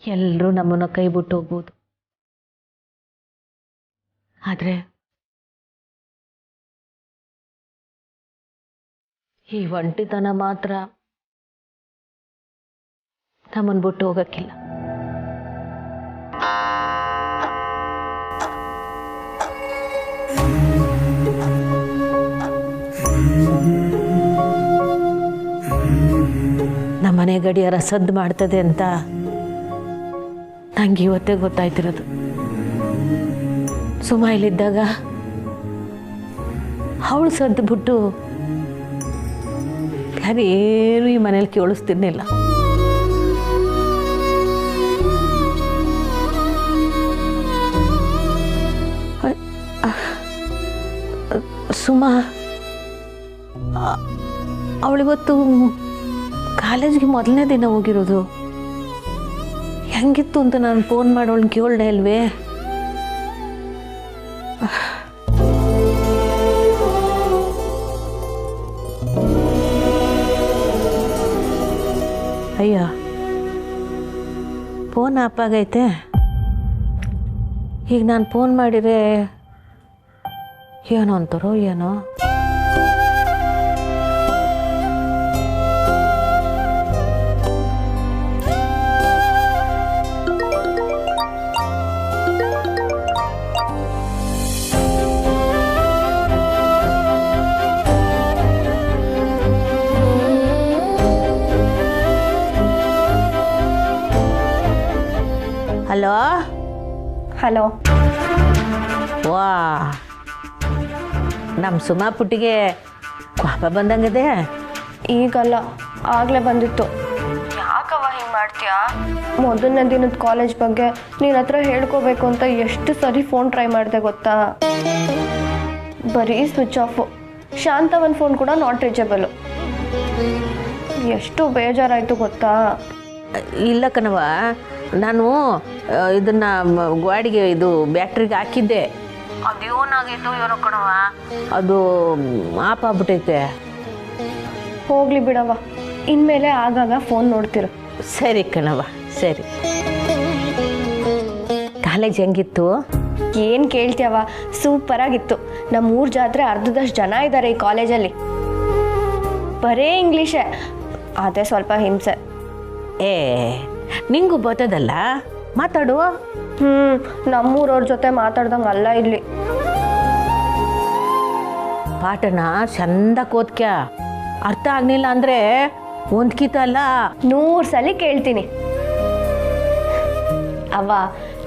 ಎಲ್ಲರೂ ನಮ್ಮನ್ನು ಕೈ ಬಿಟ್ಟು ಹೋಗ್ಬೋದು. ಆದರೆ ಈ ಒಂಟಿತನ ಮಾತ್ರ ನಮ್ಮನ್ನು ಬಿಟ್ಟು ಹೋಗಕ್ಕಿಲ್ಲ. ನಮ್ಮನೆ ಗಡಿಯಾರ ಸದ್ದು ಮಾಡ್ತದೆ ಅಂತ ನಂಗೆ ಇವತ್ತೇ ಗೊತ್ತಾಯ್ತಿರೋದು. ಸುಮ ಇಲ್ಲಿದ್ದಾಗ ಅವಳು ಸದ್ದು ಬಿಟ್ಟು ಯಾರೇನು ಈ ಮನೇಲಿ ಕೇಳಿಸ್ತಿರ್ಲಿಲ್ಲ. ಸುಮ ಅವಳಿವತ್ತು ಕಾಲೇಜ್ಗೆ ಮೊದಲನೇ ದಿನ ಹೋಗಿರೋದು. ಹೆಂಗಿತ್ತು ಅಂತ ನಾನು ಫೋನ್ ಮಾಡಿ ಅವಳನ್ನ ಕೇಳ್ದೆ ಅಲ್ವೇ? ಅಯ್ಯೋ, ಫೋನ್ ಆಫ್ ಆಗೈತೆ. ಈಗ ನಾನು ಫೋನ್ ಮಾಡಿದರೆ ಏನೋ ಅಂತಾರೋ ಏನೋ. Hello hello. ವಾ, ನಮ್ಮ ಸುಮಾ ಪುಟ್ಟಿಗೆ ಕೋಪ ಬಂದಂಗದೆ? ಈಗಲ್ಲ, ಆಗಲೇ ಬಂದಿತ್ತು. ಯಾಕವ್ವ ಹಿಂಗೆ ಮಾಡ್ತೀಯಾ? ಮೊದಲನೇ ದಿನದ ಕಾಲೇಜ್ ಬಗ್ಗೆ ನಿನ್ನ ಹತ್ರ ಹೇಳ್ಕೋಬೇಕು ಅಂತ ಎಷ್ಟು ಸರಿ ಫೋನ್ ಟ್ರೈ ಮಾಡಿದೆ ಗೊತ್ತಾ? ಬರೀ ಸ್ವಿಚ್ ಆಫು. ಶಾಂತವನ್ ಫೋನ್ ಕೂಡ ನಾಟ್ ರೀಚಬಲು. ಎಷ್ಟು ಬೇಜಾರಾಯಿತು ಗೊತ್ತಾ? ಇಲ್ಲ ಕಣವ, ನಾನು ಇದನ್ನ ಗಾಡಿಗೆ ಇದು ಬ್ಯಾಟ್ರಿಗೆ ಹಾಕಿದ್ದೆ. ಅದು ಏನಾಗೈತೋ ಏನೋ ಕಣವ, ಅದು ಆಫ್ ಆಗ್ಬಿಟ್ಟೈತೆ. ಹೋಗ್ಲಿ ಬಿಡವ, ಇನ್ಮೇಲೆ ಆಗಾಗ ಫೋನ್ ನೋಡ್ತಿರು. ಸರಿ ಕಣವ, ಸರಿ. ಕಾಲೇಜ್ ಹೆಂಗಿತ್ತು? ಏನು ಕೇಳ್ತೀಯವ, ಸೂಪರಾಗಿತ್ತು. ನಮ್ಮ ಊರ ಜಾತ್ರೆ ಅರ್ಧದಷ್ಟು ಜನ ಇದ್ದಾರೆ ಈ ಕಾಲೇಜಲ್ಲಿ. ಬರೇ ಇಂಗ್ಲೀಷೇ, ಅದೇ ಸ್ವಲ್ಪ ಹಿಂಸೆ. ಏ, ನಿಂಗೂ ಬರ್ತದಲ್ಲ, ಮಾತಾಡು. ನಮ್ಮೂರವ್ರ ಜೊತೆ ಮಾತಾಡ್ದಂಗೆ ಅಲ್ಲ ಇಲ್ಲಿ. ಪಾಠನ ಚಂದ ಓದ್ಕ್ಯ. ಅರ್ಥ ಆಗ್ಲಿಲ್ಲ ಅಂದರೆ ಒಂದ್ಕಿತ ಅಲ್ಲ 100 ಸಲ ಕೇಳ್ತೀನಿ. ಅವ್ವ,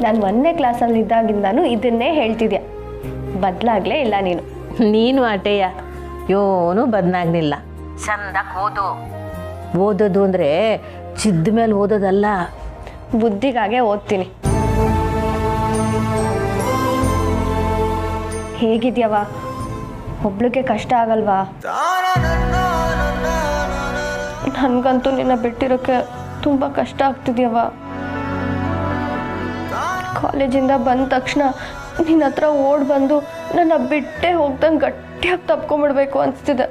ನಾನು 1ನೇ ಕ್ಲಾಸಲ್ಲಿ ಇದ್ದಾಗಿಂದನೂ ಇದನ್ನೇ ಹೇಳ್ತಿದ್ಯಾ. ಬದಲಾಗ್ಲೇ ಇಲ್ಲ ನೀನು. ನೀನು ಆಟೆಯ ಏನೂ ಬದಲಾಗ್ಲಿಲ್ಲ. ಚಂದ ಓದು. ಓದೋದು ಅಂದರೆ ಚಿದ್ದ ಮೇಲೆ ಓದೋದಲ್ಲ, ಬುದ್ಧಿಗಾಗೆ ಓದ್ತೀನಿ. ಹೇಗಿದ್ಯವ? ಒಬ್ಳಿಗೆ ಕಷ್ಟ ಆಗಲ್ವಾ? ನನಗಂತೂ ನಿನ್ನ ಬಿಟ್ಟಿರೋಕ್ಕೆ ತುಂಬ ಕಷ್ಟ ಆಗ್ತಿದ್ಯವ. ಕಾಲೇಜಿಂದ ಬಂದ ತಕ್ಷಣ ನಿನ್ನ ಹತ್ರ ಓಡ್ ಬಂದು ನನ್ನ ಬಿಟ್ಟೆ ಹೋಗ್ದಂಗೆ ಗಟ್ಟಿಯಾಗಿ ತಪ್ಕೊಂಡ್ಬಿಡ್ಬೇಕು ಅನಿಸ್ತಿದೆ.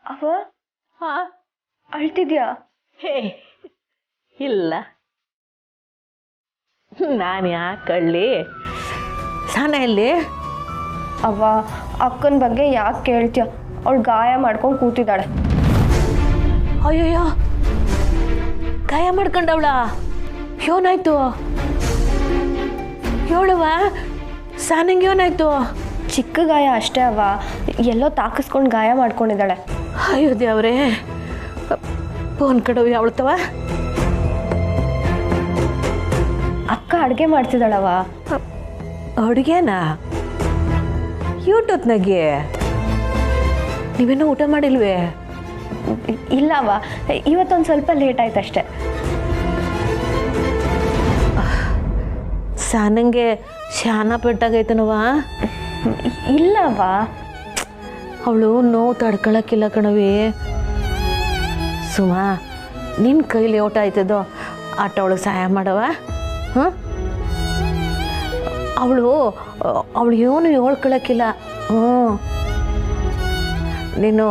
ಅವ ಅಳ್ತಿದ್ಯಾ? ಹೇ ಇಲ್ಲ, ನಾನು ಯಾಕೆ ಅಳ್ಳಿ? ಸಾನ ಎಲ್ಲಿ? ಅವ್ವ, ಅಕ್ಕನ ಬಗ್ಗೆ ಯಾಕೆ ಕೇಳ್ತೀಯ? ಅವಳು ಗಾಯ ಮಾಡ್ಕೊಂಡು ಕೂತಿದ್ದಾಳೆ. ಅಯ್ಯಯ್ಯೋ, ಗಾಯ ಮಾಡ್ಕೊಂಡವಳ? ಏನಾಯ್ತು ಹೇಳುವ? ಸಾನಂಗೆ ಏನಾಯ್ತು? ಚಿಕ್ಕ ಗಾಯ ಅಷ್ಟೇ ಅವ್ವ, ಎಲ್ಲೋ ತಾಕಿಸ್ಕೊಂಡು ಗಾಯ ಮಾಡ್ಕೊಂಡಿದ್ದಾಳೆ. ಅಯ್ಯೋ ದೇವ್ರೇ, ಫೋನ್ ಕಡವು ಯಾವಳ್ತವ? ಅಕ್ಕ ಅಡುಗೆ ಮಾಡ್ತಿದ್ದಾಳವ. ಅಡುಗೆನಾ? ಯೂಟ್ಯೂಬ್ನಾಗೆ? ನೀವೇನೋ ಊಟ ಮಾಡಿಲ್ವೇ? ಇಲ್ಲವ, ಇವತ್ತೊಂದು ಸ್ವಲ್ಪ ಲೇಟ್ ಆಯ್ತು ಅಷ್ಟೆ. ಸಾನಂಗೆ ಶಾನ ಪೆಟ್ಟಾಗೈತನವ? ಇಲ್ಲವ, ಅವಳು ನೋವು ತಡ್ಕೊಳಕ್ಕಿಲ್ಲ ಕಣವಿ. ಸುಮಾ, ನಿನ್ನ ಕೈಲಿ ಓಟ ಆಯ್ತದೋ ಆಟ ಅವಳಿಗೆ ಸಹಾಯ ಮಾಡವ. ಹಾಂ, ಅವಳು ಏನು ಹೇಳ್ಕೊಳಕ್ಕಿಲ್ಲ. ನೀನು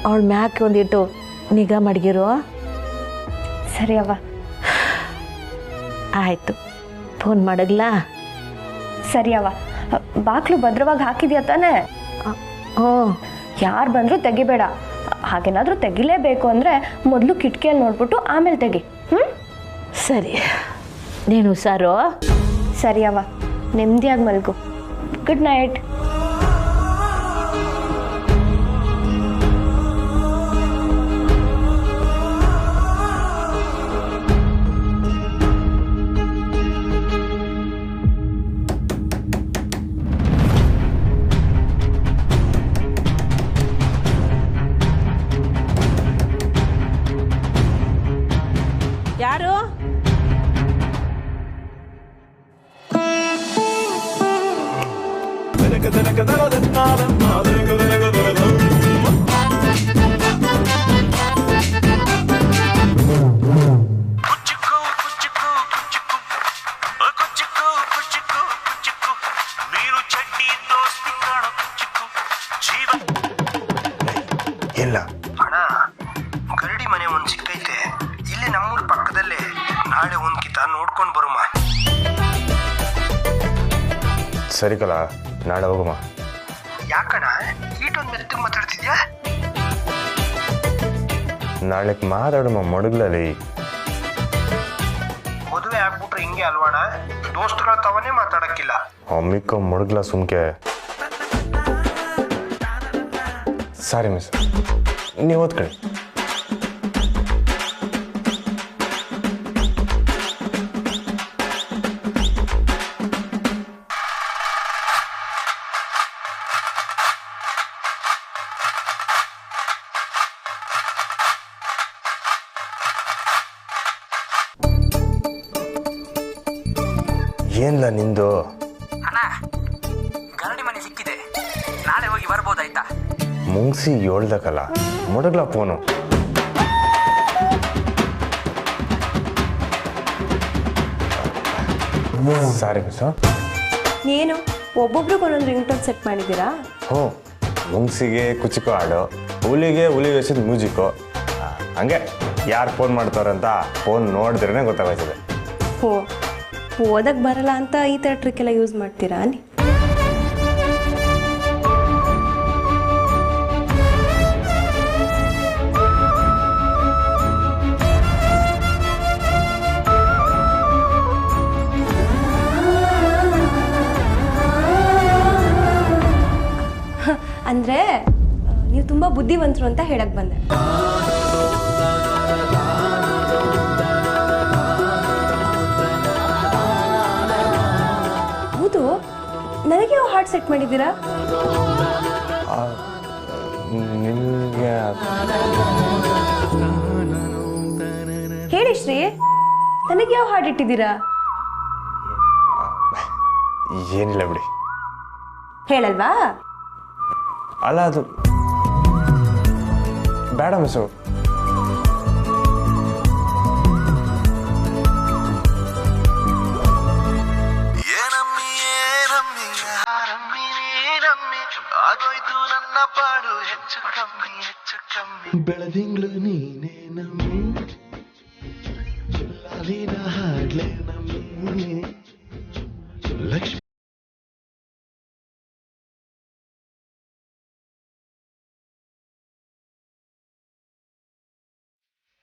ಅವಳ ಮ್ಯಾಕೆ ಒಂದಿಟ್ಟು ನಿಗಾ ಮಡಗಿರು. ಸರಿ ಅವ್ವ. ಆಯಿತು, ಫೋನ್ ಮಾಡಗ್ಲಾ? ಸರಿ ಅವ್ವ. ಬಾಕ್ಲು ಭದ್ರವಾಗಿ ಹಾಕಿದ್ಯಾ ತಾನೇ? ಹ್ಞೂ. ಯಾರು ಬಂದರೂ ತೆಗಿಬೇಡ. ಹಾಗೇನಾದರೂ ತೆಗಿಲೇಬೇಕು ಅಂದರೆ ಮೊದಲು ಕಿಟಕಿಯಲ್ಲಿ ನೋಡ್ಬಿಟ್ಟು ಆಮೇಲೆ ತೆಗಿ. ಸರಿ, ನೀನು ಹುಷಾರು. ಸರಿ ಅವ್ವ, ನೆಮ್ಮದಿಯಾಗಿ ಮಲ್ಗು. Good night. ಯಾರು? ಇಲ್ಲ ಅಣ್ಣ, ಗರಡಿ ಮನೆ ಒಂದು ಸಿಕ್ಕೈತೆ ಇಲ್ಲಿ ನಮ್ಮೂರ ಪಕ್ಕದಲ್ಲೇ. ನಾಳೆ ಒಂದು ಕಿತ ನೋಡ್ಕೊಂಡು ಬರುಮ. ಸರಿ ಕಲ, ನಾಳೆ ಹೋಗಮ್ಮ. ಯಾಕಣ್ಣ ಈಟೊಂದು ಮೆತ್ತಗೆ ಮಾತಾಡ್ತಿದ್ಯಾ? ನಾಳೆಗೆ ಮಾತಾಡಮ್ಮ ಮಡಗ್ಲಲ್ಲಿ. ಮದುವೆ ಆಗ್ಬಿಟ್ರೆ ಹಿಂಗೆ ಅಲ್ವಾಣ, ದೋಸ್ತುಗಳ ತವನೇ ಮಾತಾಡಕ್ಕಿಲ್ಲ. ಅಮ್ಮಿಕ್ಕ ಮಡಗ್ಲ ಸುಮ್ಕೆ. ಸಾರಿ ಮಿಸ್, ನೀವು ಓದ್ಕೊಳ್ಳಿ. ಏನ್ಲ ನಿಂದು? ಅಣ್ಣ, ಗರಡಿ ಮನೆ ಸಿಕ್ಕಿದೆ, ನಾಳೆ ಹೋಗಿ ಬರ್ಬೋದಾಯ್ತಾ? ಮುಂಗ್ಸಿ ಹೇಳ್ದಕ್ಕಲ್ಲ, ಮಡಗ್ಲ ಫೋನು. Sorry miss. ಏನು ಒಬ್ಬೊಬ್ರಿಗೆ ಒಂದೊಂದು ರಿಂಗ್ ಟೋನ್ ಸೆಟ್ ಮಾಡಿದ್ದೀರಾ? ಹ್ಞೂ, ಮುಂಗ್ಸಿಗೆ ಕುಚಿಕೋ ಹಾಡು, ಹುಲಿಗೆ ಹುಲಿ ವೇಷದ ಮ್ಯೂಸಿಕ್ಕು. ಹಂಗೆ ಯಾರು ಫೋನ್ ಮಾಡ್ತಾರಂತ ಫೋನ್ ನೋಡಿದ್ರೇ ಗೊತ್ತಾಗ್ತದೆ. ಓದಕ್ಕೆ ಬರಲ್ಲ ಅಂತ ಈ ಥರ ಟ್ರಿಕ್ ಎಲ್ಲ ಯೂಸ್ ಮಾಡ್ತೀರಾ? ಅಂದರೆ ನೀವು ತುಂಬ ಬುದ್ಧಿವಂತರು ಅಂತ ಹೇಳಕ್ಕೆ ಬಂದೆ. ಹೌದು, ನನಗೆ ಯಾವ ಹಾರ್ಟ್ ಸೆಟ್ ಮಾಡಿದ್ದೀರಾ? ನಿಮಗೆ ಹೇಳಿ ಶ್ರೀ, ನನಗೆ ಯಾವ ಹಾರ್ಟ್ ಇಟ್ಟಿದ್ದೀರಾ? ಏನಿಲ್ಲ ಬಿಡಿ. ಹೇಳಲ್ವಾ? ಅಲ್ಲ, ಅದು ಬೇಡ ಮಿಸ್ಸು. ಆಗೋಯ್ತು ನನ್ನ ಪಾಡು ಹೆಚ್ಚು ಕಮ್ಮಿ ಹೆಚ್ಚು ಕಮ್ಮಿ. ಬೆಳದಿಂಗ್ಳು ನೀನೇ ನಮ್ಮಿ, ಲಾಲಿನ ಹಾಡ್ಲೆ ನಮ್ಮಿ. ಲಕ್ಷ್ಮಿ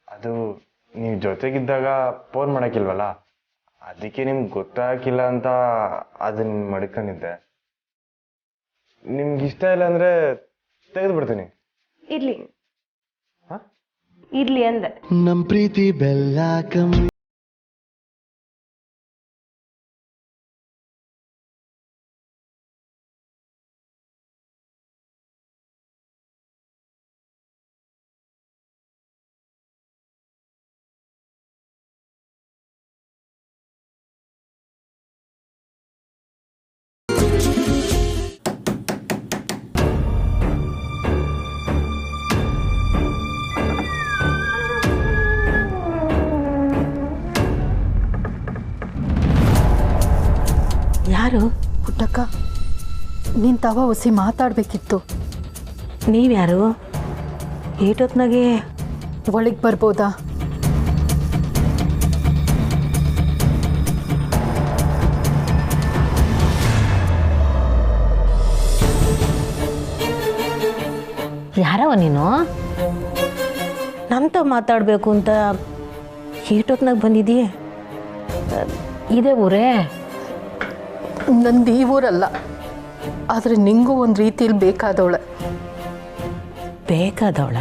ಅದು ನೀವು ಜೊತೆಗಿದ್ದಾಗ ಫೋನ್ ಮಾಡೋಕ್ಕಿಲ್ವಲ್ಲ, ಅದಕ್ಕೆ ನಿಮ್ಗೆ ಗೊತ್ತಾಗಿಲ್ಲ ಅಂತ ಅದನ್ನ ಮಡ್ಕೊಂಡಿದ್ದೆ. ನಿಮ್ಗೆ ಇಷ್ಟ ಇಲ್ಲ ಅಂದರೆ ತೆಗೆದು ಬಿಡ್ತೀನಿ. ಇರ್ಲಿ ಇರ್ಲಿ ಅಂದೆ. ನಮ್ ಪ್ರೀತಿ ಬೆಲ್ಲ ಕಮ್ಮಿ. ಯಾರು? ಪುಟ್ಟಕ್ಕ, ನೀನು ತವ ಒಸಿ ಮಾತಾಡಬೇಕಿತ್ತು. ನೀವ್ಯಾರು? ಏಟೊತ್ನಾಗೆ ಒಳಗೆ ಬರ್ಬೋದಾ? ಯಾರವ ನೀನು? ನಂತ ಮಾತಾಡಬೇಕು ಅಂತ ಏಟೊತ್ನಾಗ ಬಂದಿದ್ದೀಯ? ಇದೇ ಊರೇ? ನಂದು ಈ ಊರಲ್ಲ, ಆದರೆ ನಿಂಗೂ ಒಂದು ರೀತಿಯಲ್ಲಿ ಬೇಕಾದವಳೆ. ಬೇಕಾದವಳ?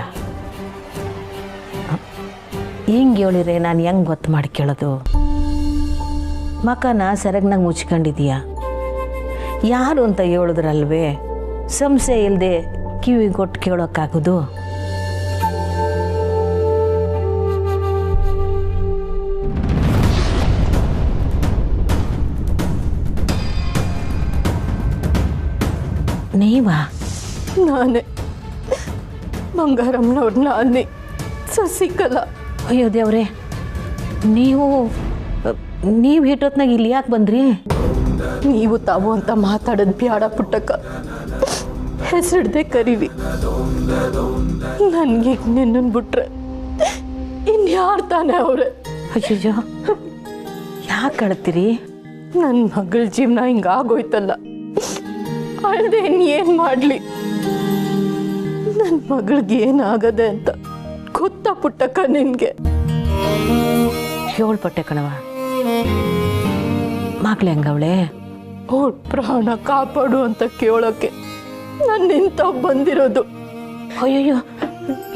ಹಿಂಗೆ ಹೇಳಿದ್ರೆ ನಾನು ಹೆಂಗೆ ಗೊತ್ತು ಮಾಡಿ ಕೇಳೋದು? ಮಕನ ಸೆರಗ್ನಾಗ ಮುಚ್ಕೊಂಡಿದೀಯ. ಯಾರು ಅಂತ ಹೇಳಿದ್ರಲ್ವೇ ಸಂಶಯ ಇಲ್ಲದೆ ಕಿವಿ ಕೊಟ್ಟು ಕೇಳೋಕ್ಕಾಗೋದು? ನೀವಾ? ನಾನೇ ಬಂಗಾರಮ್ಮನವ್ರು, ನಾನೇ ಸಸಿಕಲಾ. ಅಯ್ಯೋ ದೇವ್ರೆ, ನೀವು ಹಿಟ್ಟೊತ್ನಾಗ ಇಲ್ಲಿ ಯಾಕೆ ಬಂದ್ರಿ? ನೀವು ತಾವು ಅಂತ ಮಾತಾಡೋದು ಬ್ಯಾಡ ಪುಟ್ಟಕ್ಕ, ಹೆಸರಿಡ್ದೆ ಕರೀರಿ. ನನಗೆ ನಿನ್ನನ್ನು ಬಿಟ್ರೆ ಇನ್ಯಾರು ತಾನೇ ಅವ್ರೆ? ಅಯ್ಯೋ, ಯಾಕೆ ಅಳ್ತೀರಿ? ನನ್ನ ಮಗಳ ಜೀವನ ಹಿಂಗಾಗೋಯ್ತಲ್ಲ, ಅಳ್ದೆ ಏನು ಮಾಡಲಿ? ನನ್ನ ಮಗಳಿಗೆ ಏನಾಗದೆ ಅಂತ ಗೊತ್ತಾ ಪುಟ್ಟಕ್ಕ ನಿನಗೆ? ಹೇಳ್ಪಟ್ಟೆ ಕಣವ. ಮಗ್ಳು ಹೆಂಗವಳೆ? ಅವಳ ಪ್ರಾಣ ಕಾಪಾಡು ಅಂತ ಕೇಳೋಕ್ಕೆ ನಾನು ನಿಂತ ಬಂದಿರೋದು. ಅಯ್ಯಯ್ಯೋ,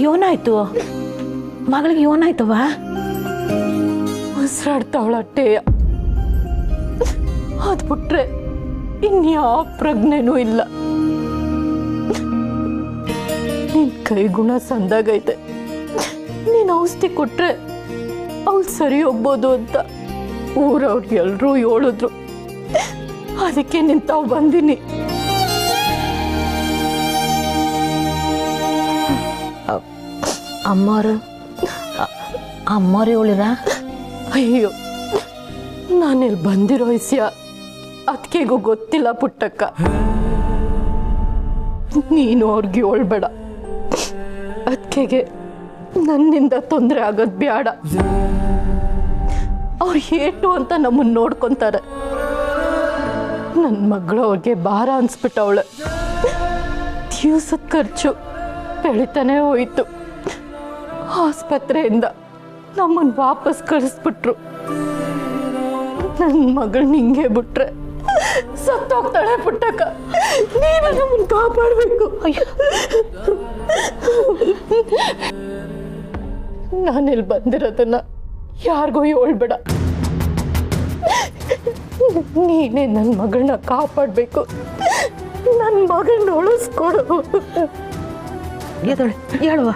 ಏನಾಯ್ತು ಮಗಳಿಗೆ? ಏನಾಯ್ತವ? ಉಸಿರಾಡ್ತಾವಳ ಅಟ್ಟೆಯ. ಅದು ಬಿಟ್ರೆ ಇನ್ಯಾವ ಪ್ರಜ್ಞೆನೂ ಇಲ್ಲ. ನಿನ್ ಕೈಗುಣ ಸಂದಾಗೈತೆ, ನೀನು ಔಷಧಿ ಕೊಟ್ರೆ ಅವಳು ಸರಿ ಹೋಗ್ಬೋದು ಅಂತ ಊರವ್ರಿಗೆ ಎಲ್ಲರೂ ಹೇಳಿದ್ರು. ಅದಕ್ಕೆ ನಿಂತಾವ್ ಬಂದೀನಿ. ಅಮ್ಮವ್ರು ಹೇಳಿರ? ಅಯ್ಯೋ, ನಾನಿಲ್ಲಿ ಬಂದಿರೋ ವಿಷಯ ಅದಕ್ಕೆಗೂ ಗೊತ್ತಿಲ್ಲ ಪುಟ್ಟಕ್ಕ. ನೀನು ಅವ್ರಿಗೆ ಹೇಳ್ಬೇಡ. ಅದಕ್ಕೆಗೆ ನನ್ನಿಂದ ತೊಂದರೆ ಆಗೋದು ಬೇಡ. ಅವ್ರು ಏಟು ಅಂತ ನಮ್ಮನ್ನು ನೋಡ್ಕೊತಾರೆ. ನನ್ನ ಮಗಳು ಅವ್ರಿಗೆ ಭಾರ ಅನ್ಸ್ಬಿಟ್ಟವಳೆ. ದಿವಸದ ಖರ್ಚು ಬೆಳಿತಾನೆ ಹೋಯ್ತು. ಆಸ್ಪತ್ರೆಯಿಂದ ನಮ್ಮನ್ನು ವಾಪಸ್ ಕಳಿಸ್ಬಿಟ್ರು. ನನ್ನ ಮಗಳು ನಿಂಗೆ ಬಿಟ್ರೆ ಸತ್ತೋಗ್ತಾಳೆ ಪುಟ್ಟಕ್ಕ. ನೀನು ನಮ್ಮನ್ನು ಕಾಪಾಡಬೇಕು. ನಾನಿಲ್ಲಿ ಬಂದಿರೋದನ್ನ ಯಾರಿಗೂ ಹೇಳ್ಬೇಡ. ನೀನೇ ನನ್ನ ಮಗಳನ್ನ ಕಾಪಾಡಬೇಕು. ನನ್ನ ಮಗಳನ್ನ ಉಳಿಸ್ಕೊಡು. ಹೇಳುವ.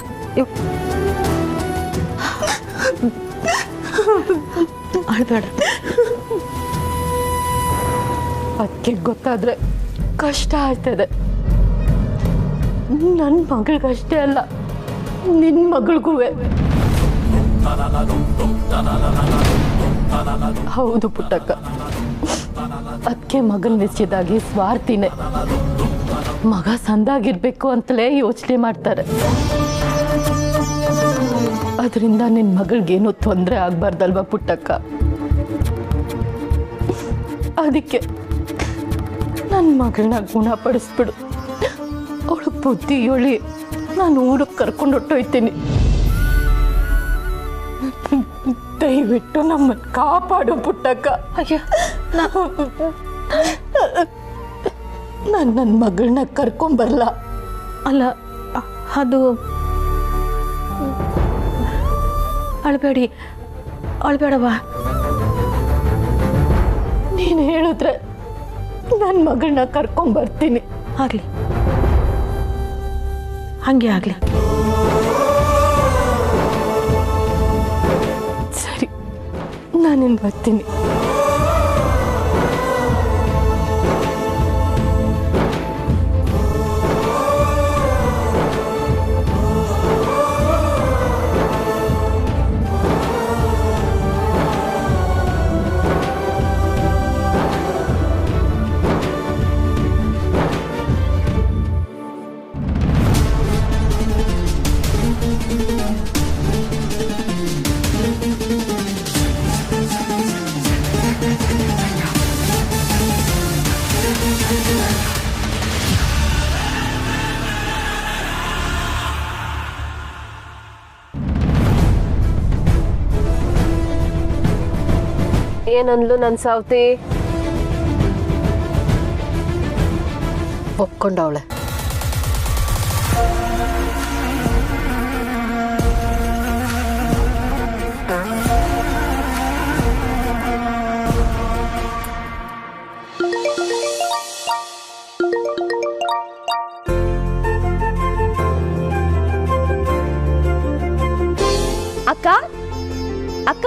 ಅಳ್ಬೇಡ. ಅದಕ್ಕೆ ಗೊತ್ತಾದ್ರೆ ಕಷ್ಟ ಆಗ್ತದೆ. ನನ್ನ ಮಗಳಿಗಷ್ಟೇ ಅಲ್ಲ, ನಿನ್ನ ಮಗಳಿಗೂ. ಹೌದು ಪುಟ್ಟಕ್ಕ, ಅದಕ್ಕೆ ಮಗನ ವಿಷಯದಾಗಿ ಸ್ವಾರ್ಥಿನೇ. ಮಗ ಸಂದಾಗಿರ್ಬೇಕು ಅಂತಲೇ ಯೋಚನೆ ಮಾಡ್ತಾರೆ. ಅದರಿಂದ ನಿನ್ನ ಮಗಳಿಗೇನು ತೊಂದರೆ ಆಗ್ಬಾರ್ದಲ್ವಾ ಪುಟ್ಟಕ್ಕ? ಅದಕ್ಕೆ ನನ್ನ ಮಗಳನ್ನ ಗುಣಪಡಿಸ್ಬಿಡು. ಅವಳು ಬುದ್ಧಿ ಹೇಳಿ ನಾನು ಊರಿಗೆ ಕರ್ಕೊಂಡು ಹೊಟ್ಟೋಯ್ತೀನಿ. ದಯವಿಟ್ಟು ನಮ್ಮನ್ನು ಕಾಪಾಡು ಪುಟ್ಟಕ್ಕ. ನಾನು ನನ್ನ ಮಗಳನ್ನ ಕರ್ಕೊಂಬರಲ್ಲ. ಅಲ್ಲ, ಅದು ಅಳ್ಬೇಡವಾ? ನೀನು ಹೇಳಿದ್ರೆ ನನ್ನ ಮಗಳನ್ನ ಕರ್ಕೊಂಬರ್ತೀನಿ. ಆಗ್ಲಿ, ಹಂಗೆ ಆಗ್ಲಿ. ಸರಿ, ನಾನಿನ್ನು ಬರ್ತೀನಿ. ಏನಂದ್ಲು ನನ್ನ ಸಾವ್ತಿ? ಒಪ್ಕೊಂಡವಳೆ. ಅಕ್ಕ ಅಕ್ಕ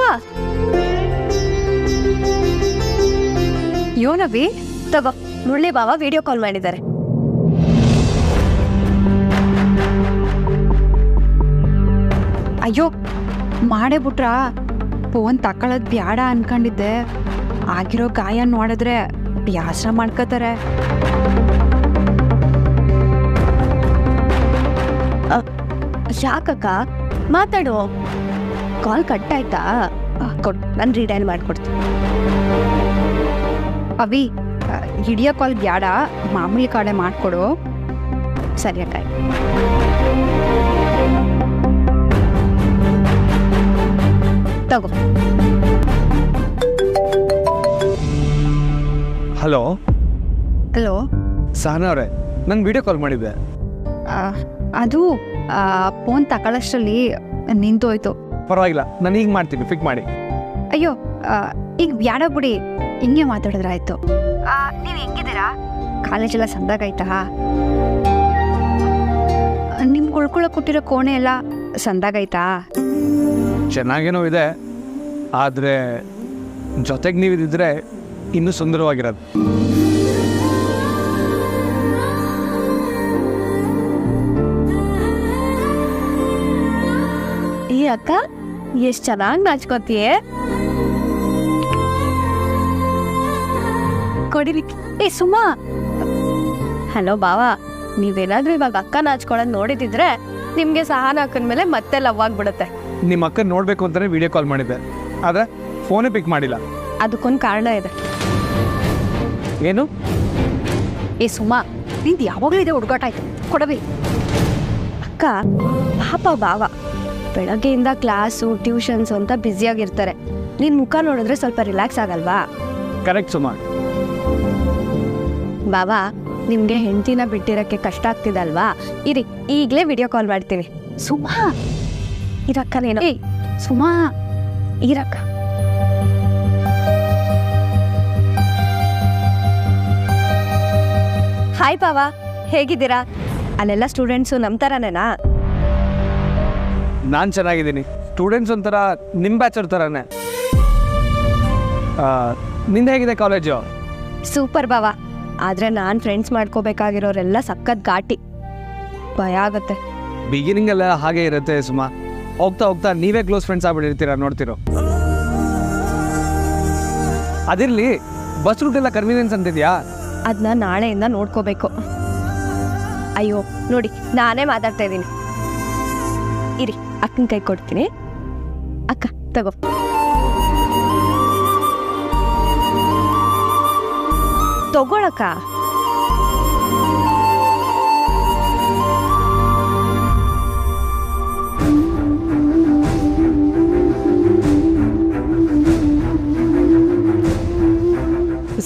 ಯೋನವಿ ತಗೋ, ಮುರಳಿ ಬಾವ ವಿಡಿಯೋ ಕಾಲ್ ಮಾಡಿದ್ದಾರೆ. ಅಯ್ಯೋ ಮಾಡೇ ಬಿಟ್ರಾ? ಫೋನ್ ತಕೊಳ್ಳೋದು ಬ್ಯಾಡ ಅನ್ಕೊಂಡಿದ್ದೆ. ಆಗಿರೋ ಗಾಯ ನೋಡಿದ್ರೆ ಬ್ಯಾಸರ ಮಾಡ್ಕೋತಾರೆ. ಯಾಕಕ್ಕ ಮಾತಾಡು. ಕಾಲ್ ಕಟ್ ಆಯ್ತಾ? ಕೊಡು, ನಾನು ರೀಡೈಲ್ ಮಾಡ್ಕೊಡ್ತೀನಿ. ಅವಿ ಹಿಡಿಯೋ ಕಾಲ್ ಬ್ಯಾಡ, ಮಾಮೂಲಿ ಕಾಡೆ ಮಾಡಿಕೊಡು. ಸರಿ ಅಕ್ಕ. ತಗೋ. ಹಲೋ ಹಲೋ ಸಹನಾ ಅವರೇ, ನಂಗೆ ವಿಡಿಯೋ ಕಾಲ್ ಮಾಡಿದ್ದೆ. ಅದು ಫೋನ್ ತಗೊಳ್ಳೋಷ್ಟರಲ್ಲಿ ನಿಂತೋಯ್ತು. ಪರವಾಗಿಲ್ಲ, ನಾನು ಈಗ ಮಾಡ್ತೀನಿ, ಪಿಕ್ ಮಾಡಿ. ಅಯ್ಯೋ ಈಗ ಬ್ಯಾಡ ಬಿಡಿ, ಹಿಂಗೆ ಮಾತಾಡಿದ್ರಾಯ್ತು. ನೀವು ಹೆಂಗಿದ್ದೀರಾ? ಕಾಲೇಜೆಲ್ಲ ಸಂದಾಗಾಯ್ತಾ? ನಿಮ್ಗೆ ಉಳ್ಕೊಳಕ್ಕೆ ಕೊಟ್ಟಿರೋ ಕೋಣೆ ಎಲ್ಲ ಸಂದಾಗಾಯ್ತಾ? ಚೆನ್ನಾಗೇನೋ ಇದೆ, ಆದರೆ ಜೊತೆಗೆ ನೀವಿದ್ದರೆ ಇನ್ನೂ ಸುಂದರವಾಗಿರೋದು. ಈ ಅಕ್ಕ ಎಷ್ಟು ಚೆನ್ನಾಗಿ ನಾಚ್ಕೋತೀಯ. ಕೊಡಿರಿ. ಏ ಸುಮಾ, ಹಲೋ ಬಾವ, ನೀವೇನಾದ್ರೂ ಇವಾಗ ಅಕ್ಕ ನಾಚ್ಕೊಳ್ಳೋದು ನೋಡಿದಿದ್ರೆ ನಿಮ್ಗೆ ಸಹನ ಅಕ್ಕನ ಮೇಲೆ ಮತ್ತೆ ಲವ್ ಆಗ್ಬಿಡುತ್ತೆ. ನಿಮ್ಮ ಅಕ್ಕ ನೋಡಬೇಕು ಅಂತಲೇ ವಿಡಿಯೋ ಕಾಲ್ ಮಾಡಿದ್ದೆ, ಆದರೆ ಫೋನೇ ಪಿಕ್ ಮಾಡಿಲ್ಲ. ಅದಕ್ಕೊಂದು ಕಾರಣ ಇದೆ. ಏನು? ಏ ಸುಮಾ, ನಿಂದು ಯಾವಾಗಲೂ ಇದೆ ಹುಡುಗಾಟ ಆಯ್ತು, ಕೊಡವಿ. ಅಕ್ಕ ಪಾಪ ಬಾವ ಬೆಳಗ್ಗೆಯಿಂದ ಕ್ಲಾಸು ಟ್ಯೂಷನ್ಸು ಅಂತ ಬ್ಯುಸಿಯಾಗಿರ್ತಾರೆ. ನಿನ್ನ ಮುಖ ನೋಡಿದ್ರೆ ಸ್ವಲ್ಪ ರಿಲ್ಯಾಕ್ಸ್ ಆಗಲ್ವಾ? ಕರೆಕ್ಟ್ ಸುಮಾ. ಬಾಬಾ, ನಿಮಗೆ ಹೆಂಡತಿನ ಬಿಟ್ಟಿರೋಕ್ಕೆ ಕಷ್ಟ ಆಗ್ತಿದಲ್ವಾ? ಇರಿ, ಈಗಲೇ ವಿಡಿಯೋ ಕಾಲ್ ಮಾಡ್ತೀನಿ. ಸುಮಾ ಇರಕ್ಕನೇನೋ. ಏಯ್ ಸುಮಾ ಇರಕ್ಕ. ಹಾಯ್ ಬಾವ, ಹೇಗಿದ್ದೀರಾ? ಅಲ್ಲೆಲ್ಲ ಸ್ಟೂಡೆಂಟ್ಸು ನಮ್ಮ ಥರನೇನಾ? ನಾನು ಚೆನ್ನಾಗಿದ್ದೀನಿ. ಸ್ಟೂಡೆಂಟ್ಸ್ ಒಂಥರ ನಿಮ್ಮ ಬ್ಯಾಚರ್ ಥರನೇ. ನಿಂದ ಹೇಗಿದೆ ಕಾಲೇಜು? ಸೂಪರ್ ಬಾವ. ಆದರೆ ನಾನು ಫ್ರೆಂಡ್ಸ್ ಮಾಡ್ಕೋಬೇಕಾಗಿರೋರೆಲ್ಲ ಸಖತ್ ಘಾಟಿ, ಭಯ ಆಗತ್ತೆ. ಬಿಗಿನಿಂಗ್ ಎಲ್ಲ ಹಾಗೆ ಇರುತ್ತೆ ಸುಮಾ, ಹೋಗ್ತಾ ಹೋಗ್ತಾ ನೀವೇ ಕ್ಲೋಸ್ ಫ್ರೆಂಡ್ಸ್ ಆಗ್ಬಿಟ್ಟಿರ್ತೀರ, ನೋಡ್ತಿರೋ. ಅದಿರಲಿ, ಬಸ್ ರೂಟ್ ಎಲ್ಲ ಕನ್ವೀನಿಯನ್ಸ್ ಅಂತಿದ್ಯಾ? ಅದನ್ನ ನಾಳೆಯಿಂದ ನೋಡ್ಕೋಬೇಕು. ಅಯ್ಯೋ ನೋಡಿ, ನಾನೇ ಮಾತಾಡ್ತಾ ಇದ್ದೀನಿ. ಇರಿ, ಅಕ್ಕನ ಕೈ ಕೊಡ್ತೀನಿ. ಅಕ್ಕ ತಗೋ. ತಗೊಳಕ್ಕ.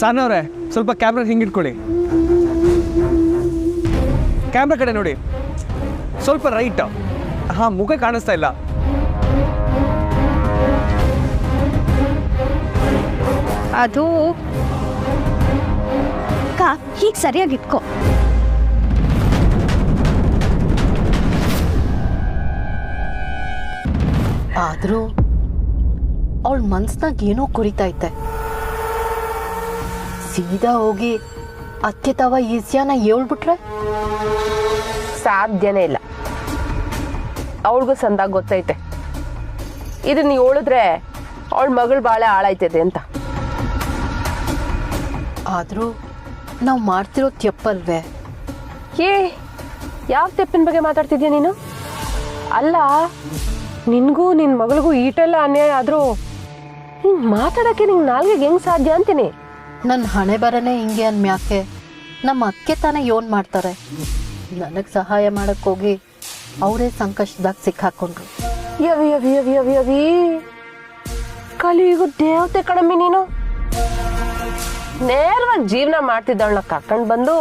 ಸಾನವ್ರೆ, ಸ್ವಲ್ಪ ಕ್ಯಾಮ್ರಾ ಹಿಂಗಿಟ್ಕೊಳ್ಳಿ. ಕ್ಯಾಮ್ರಾ ಕಡೆ ನೋಡಿ, ಸ್ವಲ್ಪ ರೈಟ್. ಹಾಂ, ಮುಖ ಕಾಣಿಸ್ತಾ ಇಲ್ಲ. ಅದು ಅಕ್ಕ, ಹೀಗೆ ಸರಿಯಾಗಿ ಇಟ್ಕೋ. ಆದರೂ ಅವಳ ಮನ್ಸ್ನಾಗ ಏನೋ ಕುರಿತೈತೆ. ಸೀದಾ ಹೋಗಿ ಅತ್ತೆ ತವ ಈಸ್ಯಾನ ಹೇಳ್ಬಿಟ್ರೆ ಸಾಧ್ಯನೇ ಇಲ್ಲ. ಅವಳಿಗೂ ಸಂದಾಗ ಗೊತ್ತೈತೆ, ಇದನ್ನ ಹೇಳಿದ್ರೆ ಅವಳ ಮಗಳು ಬಾಳೆ ಹಾಳಾಯ್ತದೆ ಅಂತ. ಆದರೂ ನಾವು ಮಾಡ್ತಿರೋ ತಪ್ಪಲ್ವೇ? ಏ, ಯಾವ ತೆಪ್ಪಿನ ಬಗ್ಗೆ ಮಾತಾಡ್ತಿದ್ಯಾ ನೀನು? ಅಲ್ಲ, ನಿನಗೂ ನಿನ್ನ ಮಗಳಿಗೂ ಈಟೆಲ್ಲ ಅನ್ಯಾಯ ಆದರೂ ನೀನು ಮಾತಾಡೋಕ್ಕೆ ನಿಂಗೆ ನಾಲ್ಗೆಗೆ ಹೆಂಗೆ ಸಾಧ್ಯ ಅಂತೀನಿ. ನನ್ನ ಹಣೆ ಬರನೇ ಹಿಂಗೆ ಅನ್ಮ್ಯಾಕೆ ನಮ್ಮ ಅಕ್ಕೆ ತಾನೇ ಯೋನ್ ಮಾಡ್ತಾರೆ. ನನಗೆ ಸಹಾಯ ಮಾಡೋಕ್ಕೋಗಿ ಅವರೇ ಸಂಕಷ್ಟದಾಗ ಸಿಕ್ಕಾಕೊಂಡ್ರು. ಯವಿ ಯವಿ ಯವಿ ಯವಿ ಯವಿ ಕಲಿಯುಗ ದೇವತೆ ಕಣಮ್ಮಿ ನೀನು. ನೇರವಾಗಿ ಜೀವನ ಮಾಡ್ತಿದ್ದವಳನ್ನ ಕರ್ಕೊಂಡು ಬಂದು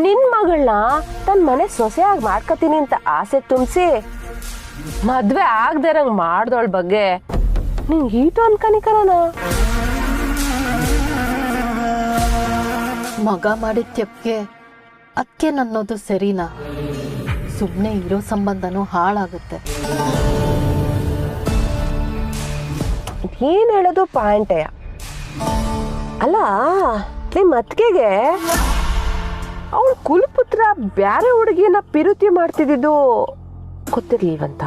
ನಿನ್ ಮಗಳನ್ನ ತನ್ನ ಮನೆ ಸೊಸೆಯಾಗಿ ಮಾಡ್ಕೊತೀನಿ ಅಂತ ಆಸೆ ತುಂಬಿಸಿ ಮದ್ವೆ ಆಗದೆ ಇರಂಗ್ ಮಾಡ್ದವಳ ಬಗ್ಗೆ ನಿಂಗೆ ಈಟು ಅನ್ಕನಿಕರಣ. ಮಗ ಮಾಡಿದ ತೆಪ್ಗೆ ಅದಕ್ಕೆ ನನ್ನೋದು ಸರಿನಾ? ಸುಮ್ಮನೆ ಇರೋ ಸಂಬಂಧನೂ ಹಾಳಾಗುತ್ತೆ. ಏನ್ ಹೇಳೋದು ಪಾಯಿಂಟಯ್ಯ. ಅಲ್ಲ ನಿಮ್ಮ ಅತ್ತಿಗೆಗೆ ಅವಳ ಕುಲಪುತ್ರ ಬ್ಯಾರೆ ಹುಡುಗಿಯನ್ನ ಪಿರುತಿ ಮಾಡ್ತಿದ್ದು ಗೊತ್ತಿರ್ಲಿಲ್ವಂತ.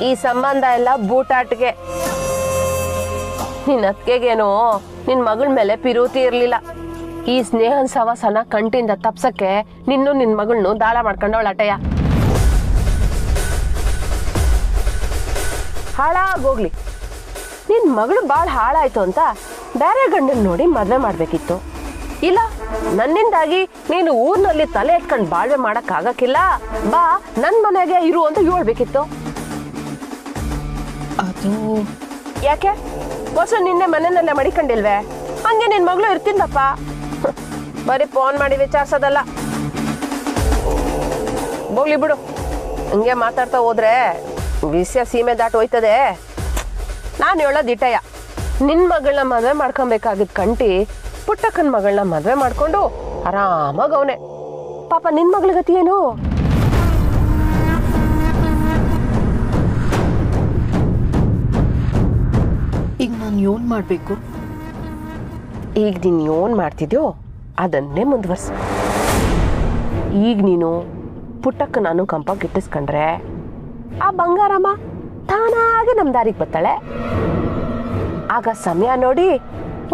ಈ ಸಂಬಂಧ ಎಲ್ಲ ಬೂಟಾಟ್ಗೆ. ನಿನ್ನ ಅತ್ತಿಗೆಗೇನೋ ನಿನ್ ಮಗಳ ಮೇಲೆ ಪಿರುತಿ ಇರ್ಲಿಲ್ಲ. ಈ ಸ್ನೇಹನ್ ಸವಾಸನ ಕಂಟಿಂದ ತಪ್ಸಕ್ಕೆ ನಿನ್ ಮಗಳನ್ನು ದಾಳ ಮಾಡ್ಕೊಂಡವಳ ಅಟಯ್ಯ. ಹಾಳಾಗೋಗ್ಲಿ, ನಿನ್ ಮಗಳು ಬಾಳ್ ಹಾಳಾಯ್ತು ಅಂತ ಬೇರೆ ಗಂಡನ್ ನೋಡಿ ಮದ್ವೆ ಮಾಡ್ಬೇಕಿತ್ತು. ಇಲ್ಲ ನನ್ನಿಂದಾಗಿ ನೀನು ಊರ್ನಲ್ಲಿ ತಲೆ ಎತ್ಕೊಂಡು ಬಾಳ್ವೆ ಮಾಡಕ್ ಆಗಕ್ಕಿಲ್ಲ, ಬಾ ನನ್ ಮನೆಗೆ ಇರು ಅಂತ ಹೇಳ್ಬೇಕಿತ್ತು. ಅದು ಯಾಕೆ ವರ್ಷ ನಿನ್ನೆ ಮನೆಯಲ್ಲೇ ಮಡಿಕೊಂಡಿಲ್ವೇ? ಹಂಗೆ ನಿನ್ ಮಗಳು ಇರ್ತಿದ್ದಪ್ಪ. ಬರೀ ಫೋನ್ ಮಾಡಿ ವಿಚಾರಿಸೋದಲ್ಲ. ಬೋಗ್ಲಿ ಬಿಡು, ಹಂಗೆ ಮಾತಾಡ್ತಾ ಹೋದ್ರೆ ವಿಷಯ ಸೀಮೆ ದಾಟ್ ಹೋಯ್ತದೆ. ನಾನು ಹೇಳೋದು ಇಟಯ್ಯ, ನಿನ್ ಮಗಳನ್ನ ಮದ್ವೆ ಮಾಡ್ಕೊಬೇಕಾಗಿದ್ ಕಂಟಿ ಪುಟ್ಟಕ್ಕನ ಮಗಳನ್ನ ಮದ್ವೆ ಮಾಡ್ಕೊಂಡು ಆರಾಮಾಗ ಅವನೇ. ಪಾಪ ನಿನ್ ಮಗಳ ಗತಿ ಏನು? ಈಗ ನಾನು ಯೋನ್ ಮಾಡಬೇಕು. ಈಗ ನೀನು ಏನ್ ಮಾಡ್ತಿದ್ಯೋ ಅದನ್ನೇ ಮುಂದುವರ್ಸು. ಈಗ ನೀನು ಪುಟ್ಟಕ್ಕ ನಾನು ಕಂಪಾಗಿ ಇಟ್ಟಿಸ್ಕೊಂಡ್ರೆ ಆ ಬಂಗಾರಮ್ಮ ತಾನಾಗೆ ನಮ್ಮ ದಾರಿಗೆ ಬರ್ತಾಳೆ. ಆಗ ಸಮಯ ನೋಡಿ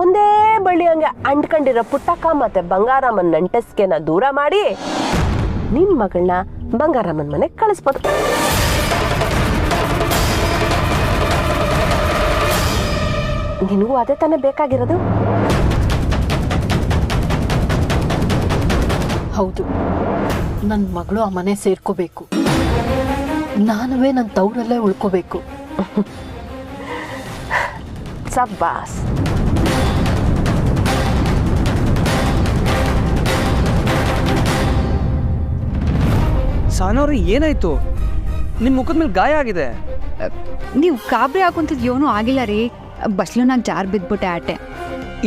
ಒಂದೇ ಬಳ್ಳಿ ಹಂಗೆ ಅಂಟ್ಕೊಂಡಿರೋ ಪುಟ್ಟಕ್ಕ ಮತ್ತೆ ಬಂಗಾರಮ್ಮನ ನಂಟಸ್ಕೆನ ದೂರ ಮಾಡಿ ನಿನ್ ಮಗಳನ್ನ ಬಂಗಾರಮ್ಮನ ಮನೆಗೆ ಕಳಿಸ್ಬೋದು. ನಿನಗೂ ಅದೇ ತಾನೇ ಬೇಕಾಗಿರೋದು. ಹೌದು, ನನ್ನ ಮಗಳು ಆ ಮನೆ ಸೇರ್ಕೋಬೇಕು. ನಾನುವೇ ನನ್ನ ತವರಲ್ಲೇ ಉಳ್ಕೋಬೇಕು. ಸಬ್ಬಾಸ್. ಸಾನವ್ರೆ ಏನಾಯ್ತು? ನಿಮ್ಮ ಮುಖದ ಮೇಲೆ ಗಾಯ ಆಗಿದೆ. ನೀವು ಗಾಬರಿ ಹಾಕೊಂತಿದ್ ಏನೂ ಆಗಿಲ್ಲ ರೀ. ಬಸ್ಲುನಾಗ ಜಾರ್ ಬಿದ್ಬಿಟ್ಟೆ ಆಟೆ.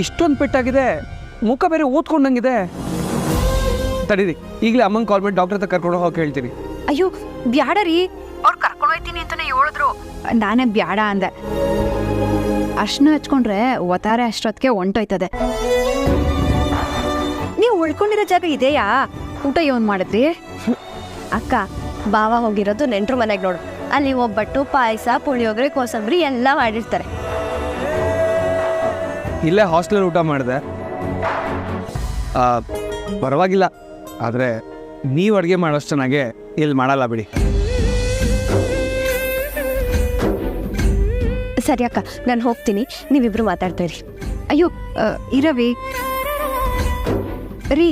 ಇಷ್ಟೊಂದು ಪೆಟ್ಟಾಗಿದೆ, ಮುಖ ಬೇರೆ ಊದ್ಕೊಂಡಂಗಿದೆ. ತಡೀರಿ, ಈಗಲೇ ಅಮ್ಮಂಗೆ ಕಾಲ್ ಮಾಡಿ ಡಾಕ್ಟರ್ ಹತ್ರ ಕರ್ಕೊಂಡು ಹೋಗಿ ಹೇಳ್ತೀನಿ. ಅಯ್ಯೋ ಬ್ಯಾಡ ರೀ, ಅವ್ರು ಕರ್ಕೊಂಡು ಹೋಯ್ತೀನಿ ಅಂತಾನೆ ಹೇಳಿದ್ರು. ನಾನೇ ಬ್ಯಾಡ ಅಂದೆ. ಅರ್ಶನ ಹಚ್ಕೊಂಡ್ರೆ ಒತ್ತಾರೆ ಅಷ್ಟೊತ್ತಿಗೆ ಹೊಂಟೋಯ್ತದೆ. ನೀವು ಉಳ್ಕೊಂಡಿರೋ ಜಾಗ ಇದೆಯಾ? ಊಟ ಏನು ಮಾಡಿದ್ರಿ? ಅಕ್ಕ, ಬಾವ ಹೋಗಿರೋದು ನೆಂಟ್ರು ಮನೆಗೆ ನೋಡು. ಅಲ್ಲಿ ಒಬ್ಬಟ್ಟು, ಪಾಯಸ, ಪುಳಿಯೋಗರೆ, ಕೋಸಂಬರಿ ಎಲ್ಲ ಮಾಡಿರ್ತಾರೆ. ಇಲ್ಲೇ ಹಾಸ್ಟೆಲ್ ಊಟ ಮಾಡಿದೆ. ಪರವಾಗಿಲ್ಲ, ಆದರೆ ನೀವು ಅಡುಗೆ ಮಾಡೋಷ್ಟು ಚೆನ್ನಾಗೆ ಇಲ್ಲಿ ಮಾಡಲ್ಲ ಬಿಡಿ. ಸರಿ ಅಕ್ಕ, ನಾನು ಹೋಗ್ತೀನಿ, ನೀವಿಬ್ರು ಮಾತಾಡ್ತೀರಿ. ಅಯ್ಯೋ ಇರವಿ ರೀ,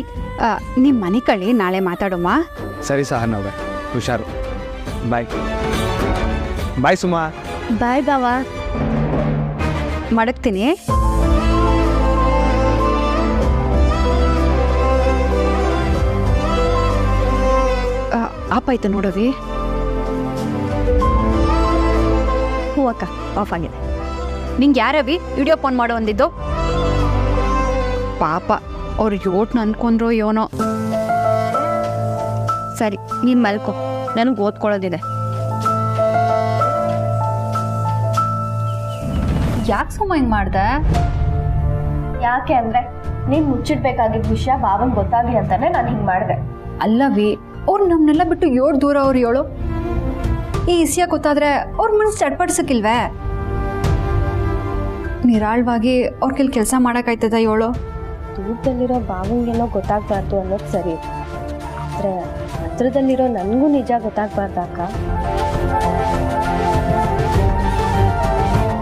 ನಿಮ್ಮ ಮನೆ ಕಳಿ ನಾಳೆ ಮಾತಾಡೋಮ್ಮ. ಸರಿ ಸಹನವ್ರೆ, ಹುಷಾರು. ಬಾಯ್ ಬಾಯ್ ಸುಮಾ. ಬಾಯ್ ಬಾವ. ಮಡಗ್ತೀನಿ. ಆಪಾಯ್ತು ನೋಡವಿ. ಹ್ಞೂ ಅಕ್ಕ, ಆಫ್ ಆಗಿದೆ. ನಿಂಗೆ ಯಾರವಿ ವಿಡಿಯೋ ಫೋನ್ ಮಾಡೋ ಅಂದಿದ್ದು? ಪಾಪ ಅವ್ರು ಯೋಟ್ನ ಅನ್ಕೊಂಡ್ರೋ ಏನೋ. ಸರಿ, ನೀನು ಮಲ್ಕೊ, ನನಗೆ ಓದ್ಕೊಳ್ಳೋದಿದೆ. ಯಾಕೆ ಸುಮ್ಮ ಹಿಂಗೆ ಮಾಡ್ದೆ? ಯಾಕೆ ಅಂದರೆ ನೀನು ಮುಚ್ಚಿಡ್ಬೇಕಾಗಿದ್ದ ವಿಷಯ ಬಾವಂಗೆ ಗೊತ್ತಾಗಲಿ ಅಂತಾನೆ ನಾನು ಹಿಂಗೆ ಮಾಡಿದೆ. ಅಲ್ಲವಿ, ಅವ್ರು ನಮ್ಮನ್ನೆಲ್ಲ ಬಿಟ್ಟು ಏಳು ದೂರ ಅವ್ರು ಏಳು. ಈ ವಿಷಯ ಗೊತ್ತಾದ್ರೆ ಅವ್ರ ಮನಸ್ಸು ಚಡ್ಪಡಿಸಕ್ಕಿಲ್ವೇ? ನಿರಾಳವಾಗಿ ಅವ್ರ ಕೆಲ ಕೆಲಸ ಮಾಡೋಕ್ಕಾಯ್ತದ ಏಳು? ದೂರದಲ್ಲಿರೋ ಬಾವಂಗೇನೋ ಗೊತ್ತಾಗಬಾರ್ದು ಅನ್ನೋದು ಸರಿ, ಆದರೆ ಹತ್ರದಲ್ಲಿರೋ ನನಗೂ ನಿಜ ಗೊತ್ತಾಗಬಾರ್ದಕ್ಕ.